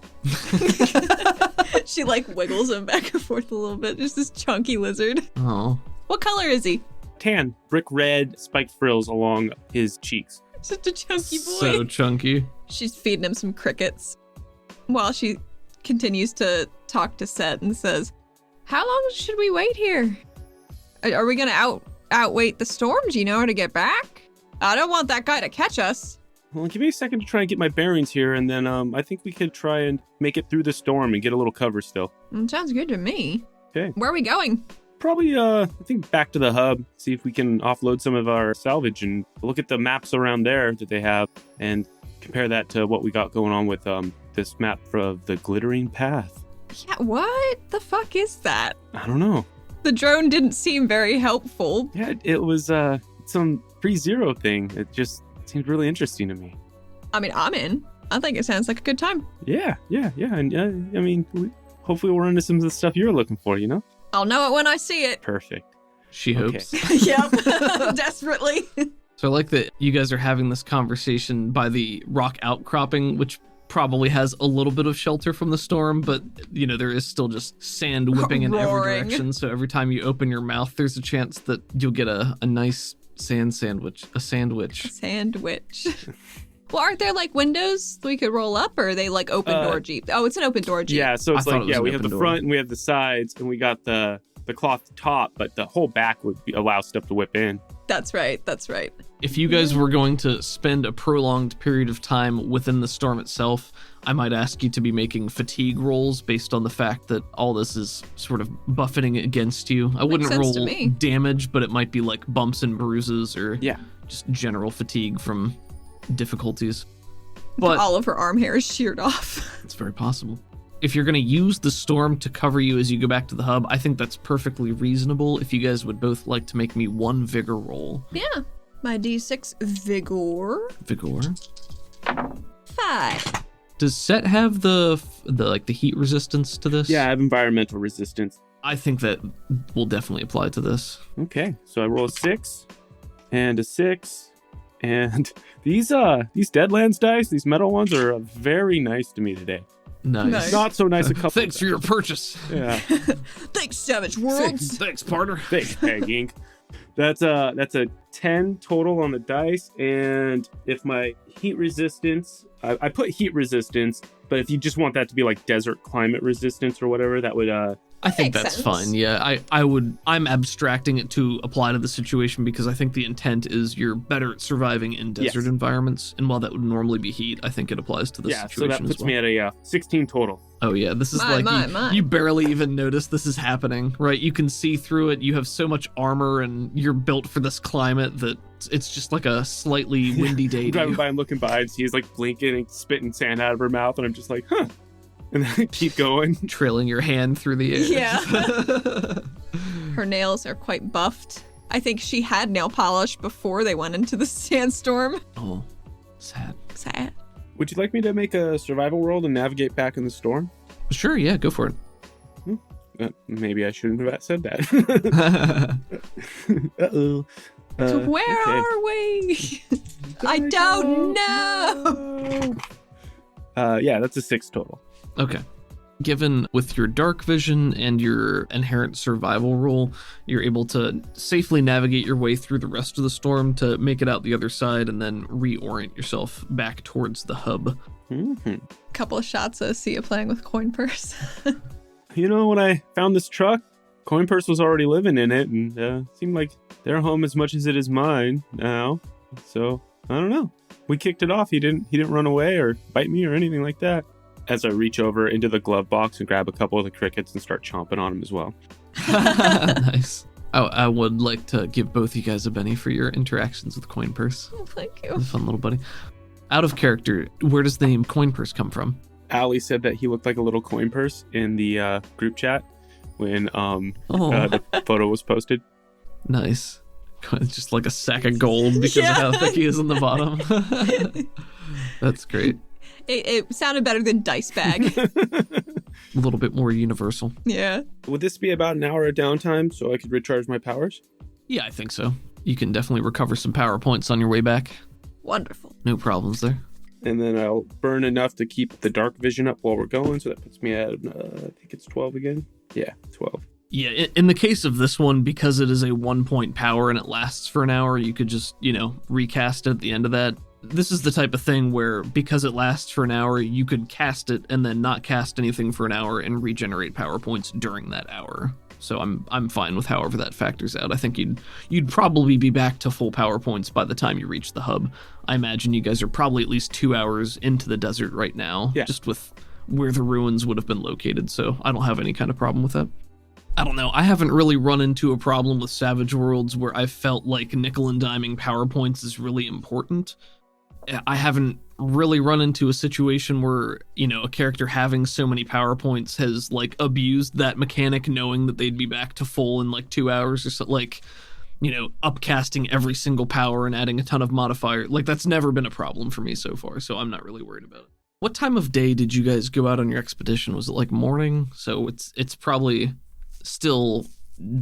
She like wiggles him back and forth a little bit. Just this chunky lizard. Oh. What color is he? Tan, brick red, spiked frills along his cheeks. Such a chunky boy. So chunky. She's feeding him some crickets while she continues to talk to Set and says, how long should we wait here? Are we gonna outwait the storm? Do you know how to get back? I don't want that guy to catch us. Well, give me a second to try and get my bearings here, and then I think we could try and make it through the storm and get a little cover still. Sounds good to me. Okay. Where are we going? Probably, I think back to the hub, see if we can offload some of our salvage and look at the maps around there that they have and compare that to what we got going on with this map of the Glittering Path. Yeah, what the fuck is that? I don't know. The drone didn't seem very helpful. Yeah, it was some pre-zero thing. It just seemed really interesting to me. I mean, I'm in. I think it sounds like a good time. Yeah. And I mean, hopefully we'll run into some of the stuff you're looking for, you know? I'll know it when I see it. Perfect. She Okay. hopes. Yep, desperately. So I like that you guys are having this conversation by the rock outcropping, which probably has a little bit of shelter from the storm, but you know, there is still just sand whipping in every Roaring. direction. So every time you open your mouth, there's a chance that you'll get a nice Sandwich. A sandwich. Sandwich. Well, aren't there like windows we could roll up, or are they like open door Jeep? Oh, it's an open door Jeep. Yeah, so it's like, it was we an have the open door. front and we have the sides, and we got the cloth top, but the whole back would allow stuff to whip in. That's right. If you guys were going to spend a prolonged period of time within the storm itself, I might ask you to be making fatigue rolls based on the fact that all this is sort of buffeting against you. I wouldn't sense to roll me. damage, but it might be like bumps and bruises or Yeah. just general fatigue from difficulties. But All of her arm hair is sheared off. it's very possible. If you're going to use the storm to cover you as you go back to the hub, I think that's perfectly reasonable. If you guys would both like to make me one vigor roll. Yeah. My D6 vigor. Vigor. 5. Does Set have the heat resistance to this? Yeah, I have environmental resistance. I think that will definitely apply to this. Okay, so I roll a 6 and a 6, and these Deadlands dice, these metal ones, are very nice to me today. Nice. Not so nice a couple. Thanks for your purchase. Yeah. Thanks, Savage Worlds. Thanks, partner. Thanks, Peg Inc. That's a 10 total on the dice, and if my heat resistance, I put heat resistance, but if you just want that to be like desert climate resistance or whatever, that would I think Makes that's sense. fine. Yeah, I'm abstracting it to apply to the situation because I think the intent is you're better at surviving in desert Yes. environments, and while that would normally be heat, I think it applies to this so situation that puts as well. me at a 16 total. Oh yeah, this is My. you barely even notice this is happening, right? You can see through it. You have so much armor, and you're built for this climate that it's just like a slightly windy day. I'm to driving you. by and looking by, and she's like blinking and spitting sand out of her mouth, and I'm just like, huh. And then I keep going. Trailing your hand through the air. Yeah. Her nails are quite buffed. I think she had nail polish before they went into the sandstorm. Oh, sad. Sad. Would you like me to make a survival roll and navigate back in the storm? Sure, yeah, go for it. Maybe I shouldn't have said that. Uh-oh. So where okay. are we? I don't know. Yeah, that's a 6 total. Okay. Given with your dark vision and your inherent survival roll, you're able to safely navigate your way through the rest of the storm to make it out the other side and then reorient yourself back towards the hub. Mm-hmm. Couple of shots of Sia playing with coin purse. You know, when I found this truck, Coin Purse was already living in it, and seemed like their home as much as it is mine now. So I don't know. We kicked it off. He didn't run away or bite me or anything like that. As I reach over into the glove box and grab a couple of the crickets and start chomping on them as well. Nice. I would like to give both you guys a Benny for your interactions with Coin Purse. Oh, thank A you. fun little buddy. Out of character, where does the name Coin Purse come from? Allie said that he looked like a little coin purse in the group chat when Oh, the photo was posted. nice. It's just like a sack of gold because Yeah. of how thick he is on the bottom. That's great. It sounded better than dice bag. A little bit more universal. Yeah. Would this be about an hour of downtime so I could recharge my powers? Yeah, I think so. You can definitely recover some power points on your way back. Wonderful. No problems there. And then I'll burn enough to keep the dark vision up while we're going. So that puts me at, I think it's 12 again. Yeah, 12. Yeah, in the case of this one, because it is a 1-point power and it lasts for an hour, you could just, recast it at the end of that. This is the type of thing where, because it lasts for an hour, you could cast it and then not cast anything for an hour and regenerate power points during that hour. So I'm fine with however that factors out. I think you'd probably be back to full power points by the time you reach the hub. I imagine you guys are probably at least 2 hours into the desert right now, Yeah. just with where the ruins would have been located, so I don't have any kind of problem with that. I don't know. I haven't really run into a problem with Savage Worlds where I felt like nickel and diming power points is really important. I haven't really run into a situation where, a character having so many power points has, abused that mechanic knowing that they'd be back to full in, 2 hours or so, upcasting every single power and adding a ton of modifier. That's never been a problem for me so far, so I'm not really worried about it. What time of day did you guys go out on your expedition? Was it, morning? So it's probably still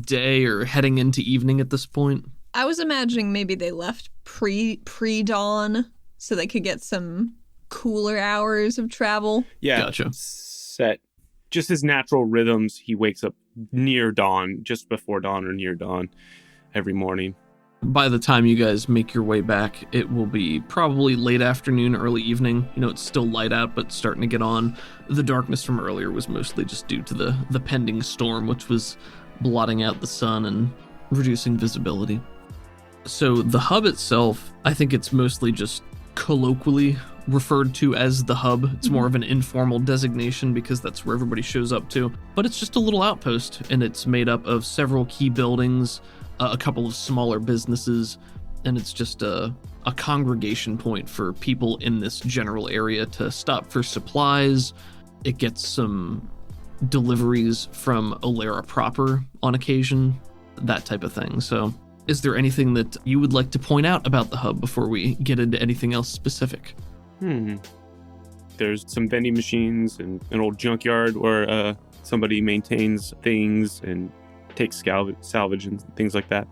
day or heading into evening at this point? I was imagining maybe they left pre-dawn so they could get some cooler hours of travel. Yeah, Gotcha. Set. Just his natural rhythms, he wakes up near dawn, just before dawn or near dawn every morning. By the time you guys make your way back, it will be probably late afternoon, early evening. It's still light out, but starting to get on. The darkness from earlier was mostly just due to the pending storm, which was blotting out the sun and reducing visibility. So the hub itself, I think it's mostly just colloquially referred to as the hub. It's more of an informal designation because that's where everybody shows up to. But it's just a little outpost, and it's made up of several key buildings, a couple of smaller businesses, and it's just a congregation point for people in this general area to stop for supplies. It gets some deliveries from Olera proper on occasion, that type of thing. So is there anything that you would like to point out about the hub before we get into anything else specific? There's some vending machines and an old junkyard where somebody maintains things and takes salvage and things like that.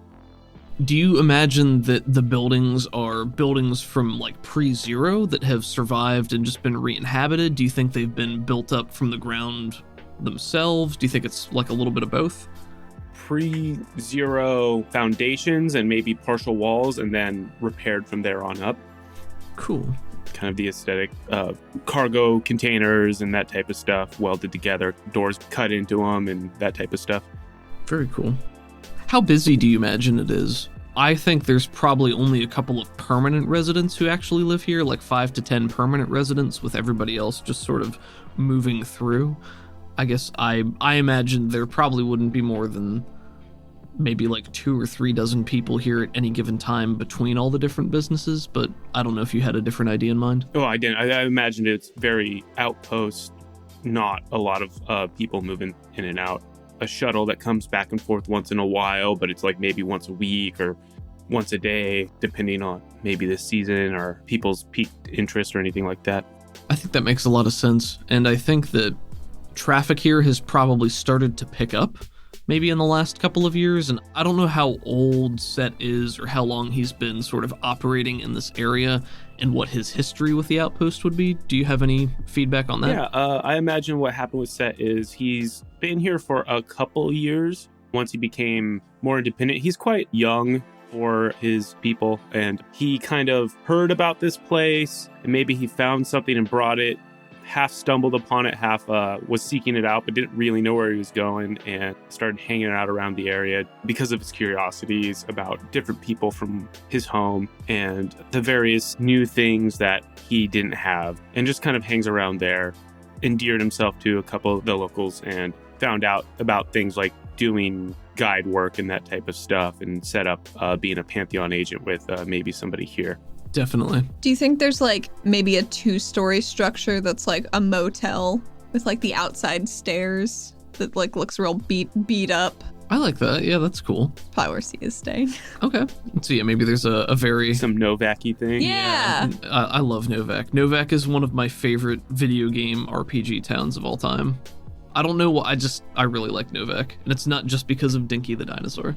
Do you imagine that the buildings are buildings from like pre-zero that have survived and just been re-inhabited? Do you think they've been built up from the ground themselves? Do you think it's like a little bit of both? Pre-zero foundations and maybe partial walls, and then repaired from there on up. Cool. Kind of the aesthetic of cargo containers and that type of stuff welded together, doors cut into them and that type of stuff. Very cool. How busy do you imagine it is? I think there's probably only a couple of permanent residents who actually live here, like 5 to 10 permanent residents, with everybody else just sort of moving through. I guess I imagine there probably wouldn't be more than maybe like 2 or 3 dozen people here at any given time between all the different businesses, but I don't know if you had a different idea in mind. Oh, I didn't. I imagined it's very outpost, not a lot of people moving in and out. A shuttle that comes back and forth once in a while, but it's like maybe once a week or once a day, depending on maybe the season or people's peaked interest or anything like that. I think that makes a lot of sense, and I think that traffic here has probably started to pick up maybe in the last couple of years, and I don't know how old Set is or how long he's been sort of operating in this area and what his history with the outpost would be. Do you have any feedback on that? Yeah, I imagine what happened with Set is he's been here for a couple years. Once he became more independent, he's quite young for his people, and he kind of heard about this place, and maybe he found something and brought it, half stumbled upon it, half was seeking it out, but didn't really know where he was going, and started hanging out around the area because of his curiosities about different people from his home and the various new things that he didn't have, and just kind of hangs around there. Endeared himself to a couple of the locals and found out about things like doing guide work and that type of stuff, and set up being a Pantheon agent with maybe somebody here. Definitely. Do you think there's like maybe a 2-story structure that's like a motel with like the outside stairs that like looks real beat up? I like that. Yeah, that's cool. Probably where Sia is staying. Okay. So yeah, maybe there's a very... Some Novak-y thing. Yeah. I love Novak. Novak is one of my favorite video game RPG towns of all time. I don't know why, I really like Novak. And it's not just because of Dinky the dinosaur.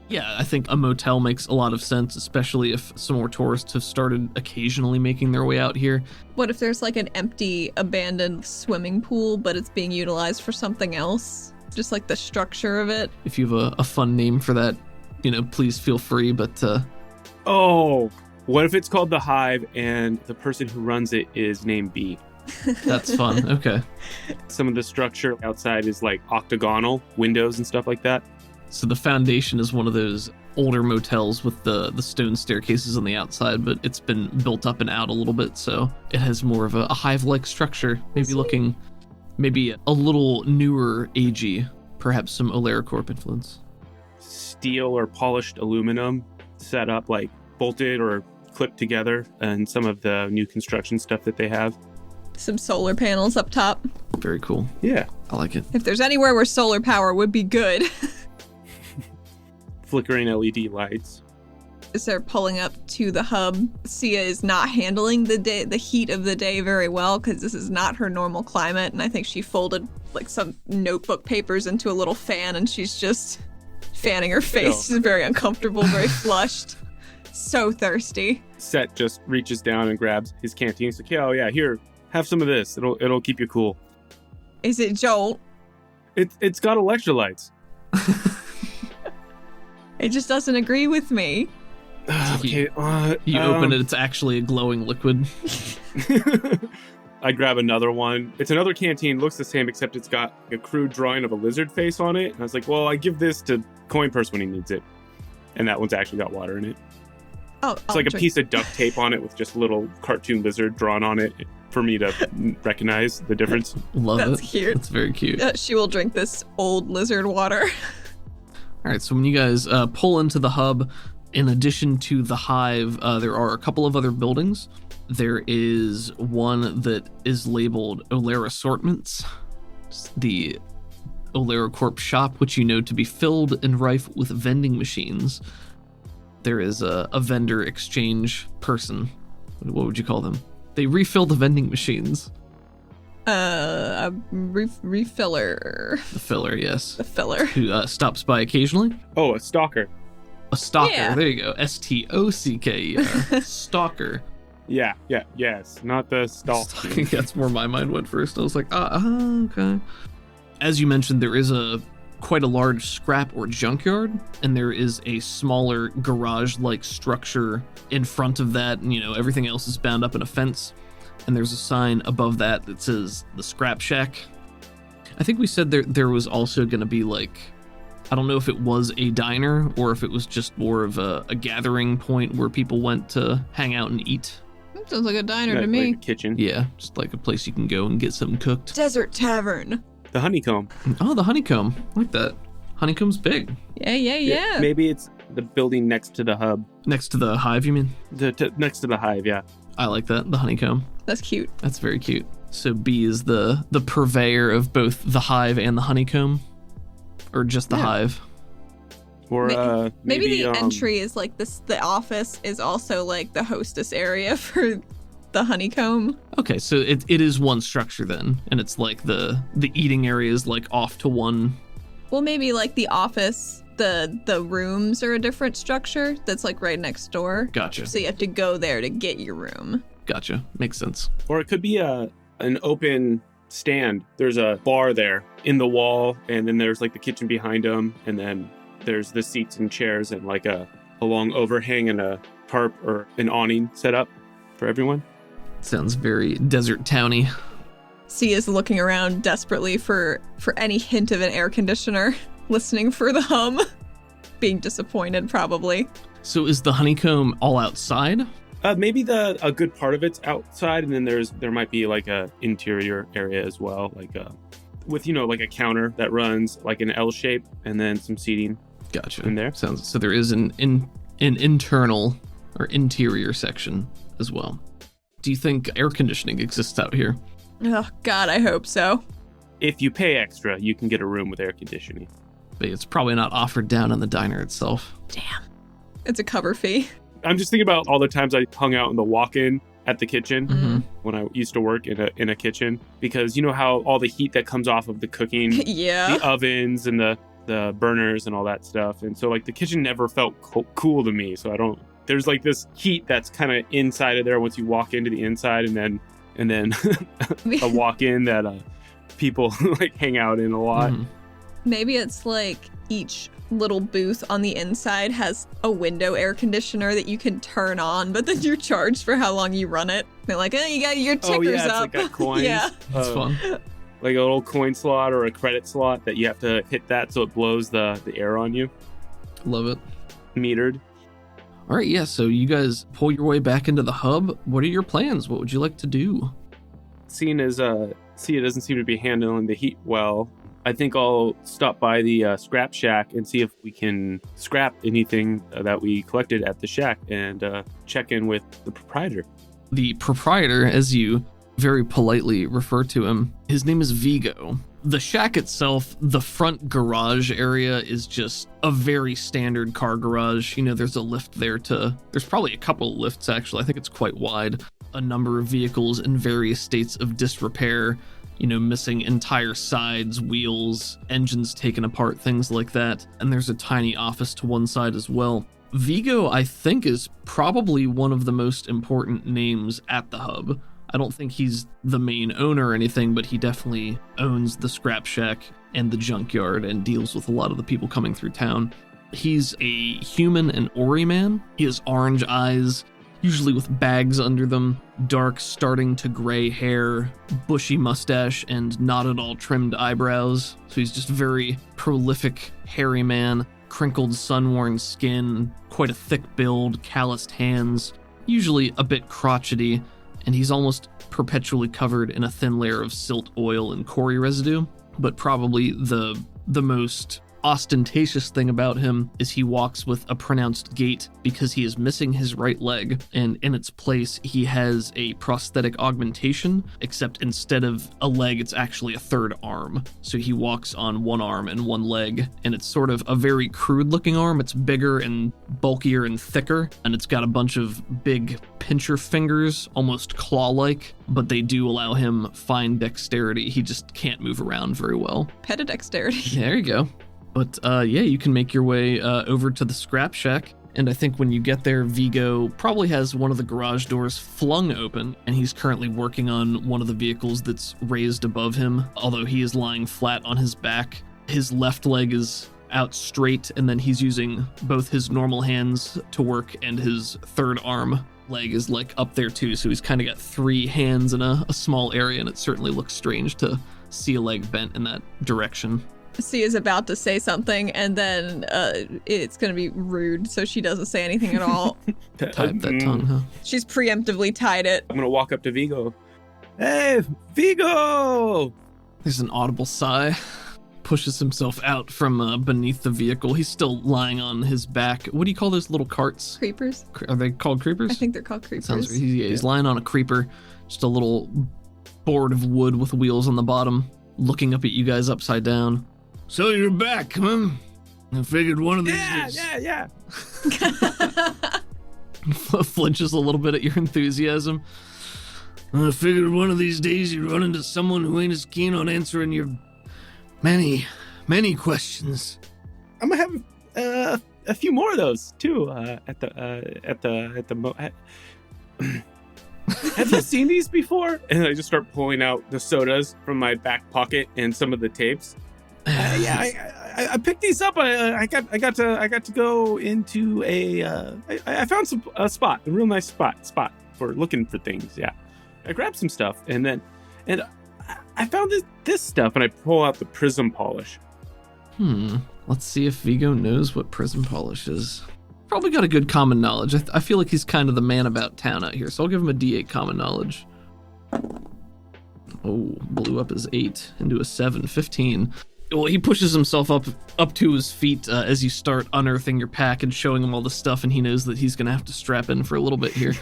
Yeah, I think a motel makes a lot of sense, especially if some more tourists have started occasionally making their way out here. What if there's like an empty, abandoned swimming pool, but it's being utilized for something else? Just like the structure of it. If you have a fun name for that, please feel free, but... Oh, what if it's called The Hive and the person who runs it is named B? That's fun. Okay. Some of the structure outside is like octagonal windows and stuff like that. So the foundation is one of those older motels with the stone staircases on the outside, but it's been built up and out a little bit, so it has more of a hive-like structure, maybe a little newer, agey, perhaps some Oleracorp influence. Steel or polished aluminum set up like bolted or clipped together, and some of the new construction stuff that they have. Some solar panels up top. Very cool. Yeah. I like it. If there's anywhere where solar power would be good. Flickering LED lights. As they're pulling up to the hub, Sia is not handling the heat of the day very well because this is not her normal climate, and I think she folded like some notebook papers into a little fan, and she's just fanning her face. She's very uncomfortable, very flushed, so thirsty. Set just reaches down and grabs his canteen. He's like, "Oh yeah, here, have some of this. It'll keep you cool." Is it Jolt? It's got electrolytes. It just doesn't agree with me. Okay. You open it, it's actually a glowing liquid. I grab another one. It's another canteen, looks the same, except it's got a crude drawing of a lizard face on it. And I was like, well, I give this to Coin Purse when he needs it. And that one's actually got water in it. Oh, it's like a piece of duct tape on it with just a little cartoon lizard drawn on it for me to recognize the difference. Love it. That's cute. That's very cute. She will drink this old lizard water. All right, so when you guys pull into the hub, in addition to the hive, there are a couple of other buildings. There is one that is labeled Olera Assortments, the Olera Corp shop, which you know to be filled and rife with vending machines. There is a vendor exchange person. What would you call them? They refill the vending machines. A refiller. The filler, yes. The filler. Who stops by occasionally. Oh, a stalker. A stalker. Yeah. There you go. STOCKER. Stalker. Yes. Not the stalking. That's where my mind went first. I was like, okay. As you mentioned, there is quite a large scrap or junkyard, and there is a smaller garage-like structure in front of that, and everything else is bound up in a fence. And there's a sign above that says the Scrap Shack. I think we said there was also going to be I don't know if it was a diner or if it was just more of a gathering point where people went to hang out and eat. That sounds like a diner to me. Like a kitchen. Yeah, just like a place you can go and get something cooked. Desert Tavern. The honeycomb. Oh, the honeycomb. I like that. Honeycomb's big. Yeah. Maybe it's the building next to the hub. Next to the hive, you mean? Next to the hive, yeah. I like that. The honeycomb. That's cute. That's very cute. So B is the purveyor of both the hive and the honeycomb? Or just the hive? Or maybe the entry is like this. The office is also like the hostess area for the honeycomb. Okay, so it is one structure then, and it's like the eating area is like off to one. Well, maybe like the office, the rooms are a different structure that's like right next door. Gotcha. So you have to go there to get your room. Gotcha. Makes sense. Or it could be an open stand. There's a bar there in the wall, and then there's like the kitchen behind them, and then there's the seats and chairs and like a long overhang and a tarp or an awning set up for everyone. Sounds very desert towny. Sia's looking around desperately for any hint of an air conditioner, listening for the hum, being disappointed probably. So is the honeycomb all outside? Maybe a good part of it's outside, and then there might be like a interior area as well, like with like a counter that runs like an L shape, and then some seating. Gotcha. In there. Sounds so there is an internal or interior section as well. Do you think air conditioning exists out here? Oh God, I hope so. If you pay extra, you can get a room with air conditioning. But it's probably not offered down in the diner itself. Damn. It's a cover fee. I'm just thinking about all the times I hung out in the walk-in at the kitchen when I used to work in a kitchen, because you know how all the heat that comes off of the cooking, Yeah. the ovens and the burners and all that stuff, and so like the kitchen never felt cool to me. So there's like this heat that's kind of inside of there once you walk into the inside, and then a walk-in that people like hang out in a lot. Maybe it's like each little booth on the inside has a window air conditioner that you can turn on, but then you're charged for how long you run it. They're like, oh, you got your ticker's it's up. like got coins. Yeah. That's fun. Like a little coin slot or a credit slot that you have to hit that so it blows the air on you. Love it. Metered. All right, yeah, so you guys pull your way back into the hub. What are your plans? What would you like to do? Seeing as Sia doesn't seem to be handling the heat well, I think I'll stop by the scrap shack and see if we can scrap anything that we collected at the shack and check in with the proprietor. The proprietor, as you very politely refer to him, his name is Vigo. The shack itself, the front garage area is just a very standard car garage. There's a lift there there's probably a couple of lifts actually. I think it's quite wide. A number of vehicles in various states of disrepair, missing entire sides, wheels, engines taken apart, things like that. And there's a tiny office to one side as well. Vigo, I think, is probably one of the most important names at the hub. I don't think he's the main owner or anything, but he definitely owns the scrap shack and the junkyard and deals with a lot of the people coming through town. He's a human and Ori man. He has orange eyes, usually with bags under them, dark starting to gray hair, bushy mustache, and not at all trimmed eyebrows. So he's just a very prolific, hairy man, crinkled, sun-worn skin, quite a thick build, calloused hands, usually a bit crotchety, and he's almost perpetually covered in a thin layer of silt oil and Cori residue. But probably the most ostentatious thing about him is he walks with a pronounced gait because he is missing his right leg, and in its place he has a prosthetic augmentation, except instead of a leg it's actually a third arm. So he walks on one arm and one leg, and it's sort of a very crude looking arm. It's bigger and bulkier and thicker, and it's got a bunch of big pincher fingers, almost claw-like, but they do allow him fine dexterity. He just can't move around very well. Pedidexterity. There you go. But yeah, you can make your way over to the scrap shack. And I think when you get there, Vigo probably has one of the garage doors flung open, and he's currently working on one of the vehicles that's raised above him, although he is lying flat on his back. His left leg is out straight, and then he's using both his normal hands to work, and his third arm leg is like up there too. So he's kind of got three hands in a small area, and it certainly looks strange to see a leg bent in that direction. C is about to say something, and then it's going to be rude, so she doesn't say anything at all. Type that tongue, huh? She's preemptively tied it. I'm going to walk up to Vigo. Hey, Vigo! There's an audible sigh. Pushes himself out from beneath the vehicle. He's still lying on his back. What do you call those little carts? Creepers. Are they called creepers? I think they're called creepers. He's lying on a creeper, just a little board of wood with wheels on the bottom, looking up at you guys upside down. So you're back, huh? I figured one of these days. Yeah. Flinches a little bit at your enthusiasm. I figured one of these days you'd run into someone who ain't as keen on answering your many questions. I'm going to have a few more of those, too, Have you seen these before? And I just start pulling out the sodas from my back pocket and some of the tapes. I picked these up. I got to go into I found a spot, a real nice spot for looking for things. Yeah, I grabbed some stuff and I found this stuff, and I pull out the prism polish. Let's see if Vigo knows what prism polish is. Probably got a good common knowledge. I feel like he's kind of the man about town out here, so I'll give him a D8 common knowledge. Oh, blew up his 8 into a 7, 15. Well, he pushes himself up to his feet as you start unearthing your pack and showing him all the stuff, and he knows that he's going to have to strap in for a little bit here.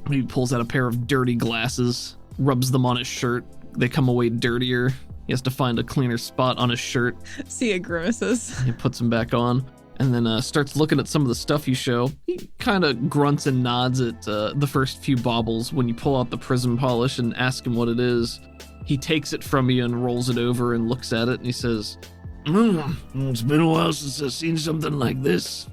He pulls out a pair of dirty glasses, rubs them on his shirt. They come away dirtier. He has to find a cleaner spot on his shirt. Sia grimaces. He puts them back on, and then starts looking at some of the stuff you show. He kind of grunts and nods at the first few baubles when you pull out the prism polish and ask him what it is. He takes it from you and rolls it over and looks at it, and he says, It's been a while since I've seen something like this.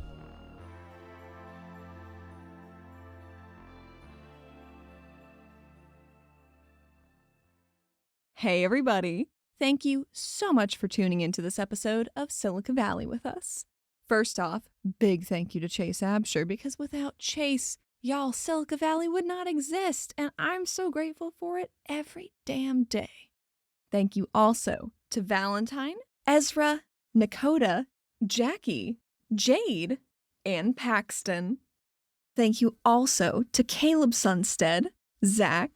Hey, everybody. Thank you so much for tuning into this episode of Silica Valley with us. First off, big thank you to Chase Absher, because without Chase, y'all, Silica Valley would not exist, and I'm so grateful for it every damn day. Thank you also to Valentine, Ezra, Nakota, Jackie, Jade, and Paxton. Thank you also to Caleb Sunstead, Zach,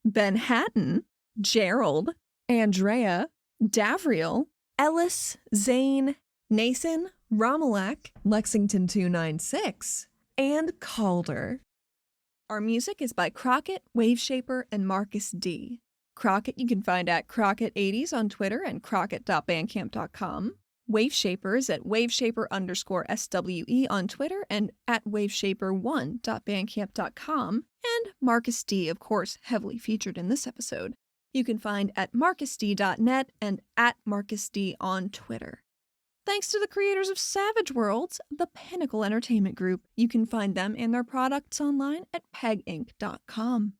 Ben Hatton, Gerald, Andrea, Davriel, Ellis, Zane, Nason, Romalak, Lexington 296, and Calder. Our music is by Crockett, Waveshaper, and Marcus D. Crockett you can find at Crockett80s on Twitter and crockett.bandcamp.com. Waveshaper is at waveshaper_SWE on Twitter and at waveshaper1.bandcamp.com. And Marcus D, of course, heavily featured in this episode. You can find at marcusd.net and at marcusd on Twitter. Thanks to the creators of Savage Worlds, the Pinnacle Entertainment Group. You can find them and their products online at peginc.com.